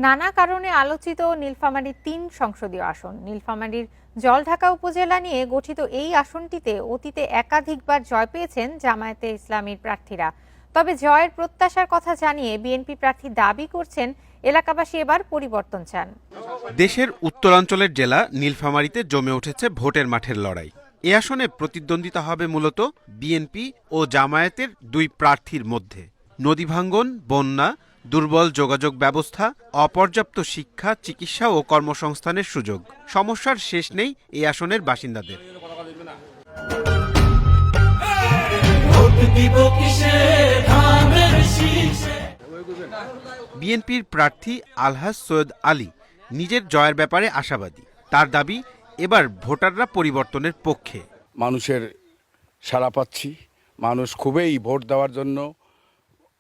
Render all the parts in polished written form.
নানা কারণে আলোচিত নীলফামারীর ৩ সংসদীয় আসন। নীলফামারীর জলঢাকা উপজেলা নিয়ে গঠিত এই আসনটিতে অতীতে একাধিকবার জয় পেয়েছেন জামায়াতে ইসলামীর প্রার্থীরা। তবে জয়ের প্রত্যাশার কথা জানিয়ে বিএনপি প্রার্থী দাবি করছেন এলাকাবাসী এবার পরিবর্তন চান। দেশের উত্তরাঞ্চলের জেলা নীলফামারীতে জমে উঠেছে ভোটের মাঠের লড়াই। এ আসনে প্রতিদ্বন্দ্বিতা হবে মূলত বিএনপি ও জামায়াতের দুই প্রার্থীর মধ্যে। নদী ভাঙ্গন, বন্যা, দুর্বল যোগাযোগ ব্যবস্থা, অপর্যাপ্ত শিক্ষা, চিকিৎসা ও কর্মসংস্থানের সুযোগ, সমস্যার শেষ নেই এই আসনের বাসিন্দাদের। বিএনপির প্রার্থী আলহাজ সৈয়দ আলী নিজের জয়ের ব্যাপারে আশাবাদী। তার দাবি, এবার ভোটাররা পরিবর্তনের পক্ষে। মানুষের সাড়া পাচ্ছি, মানুষ খুবই ভোট দেওয়ার জন্য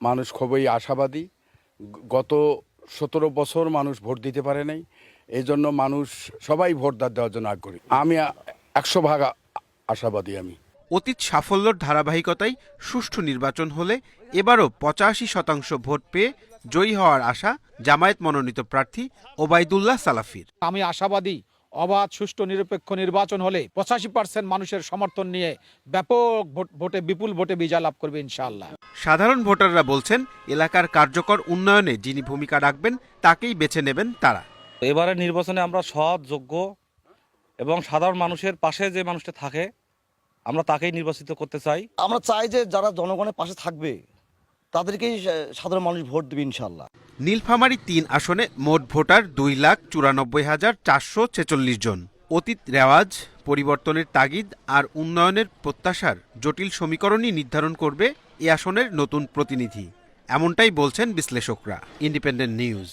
মানুষ খুবই আশাবাদী। গত 17 বছর মানুষ ভোট দিতে পারে নাই, এই জন্য মানুষ সবাই ভোট দেওয়ার জন্য আগ্রহী। আমি 100% আশাবাদী। আমি অতীত সাফল্যের ধারাবাহিকতায় সুষ্ঠু নির্বাচন হলে এবারও 85% ভোট পেয়ে জয়ী হওয়ার আশা জামায়াত মনোনীত প্রার্থী ওবায়দুল্লাহ সালাফির। আমি আশাবাদী, অবাধ, সুষ্ঠু, নিরপেক্ষ নির্বাচন হলে 85% মানুষের সমর্থন নিয়ে ব্যাপক ভোটে, বিপুল ভোটে বিজয় লাভ করবে ইনশাআল্লাহ। সাধারণ ভোটাররা বলছেন, এলাকার কার্যকর উন্নয়নে যিনি ভূমিকা রাখবেন তাকেই বেছে নেবেন তারা। এবারের নির্বাচনে আমরা সৎ, যোগ্য এবং সাধারণ মানুষের পাশে যে মানুষটা থাকে আমরা তাকেই নির্বাচিত করতে চাই। আমরা চাই যে যারা জনগণের পাশে থাকবে তাদেরকেই সাধারণ মানুষ ভোট দেবে ইনশাআল্লাহ। নীলফামারী 3 আসনে মোট ভোটার 2,94,446 জন। অতীত রেওয়াজ, পরিবর্তনের তাগিদ আর উন্নয়নের প্রত্যাশার জটিল সমীকরণই নির্ধারণ করবে এ আসনের নতুন প্রতিনিধি, এমনটাই বলছেন বিশ্লেষকরা। Independent news.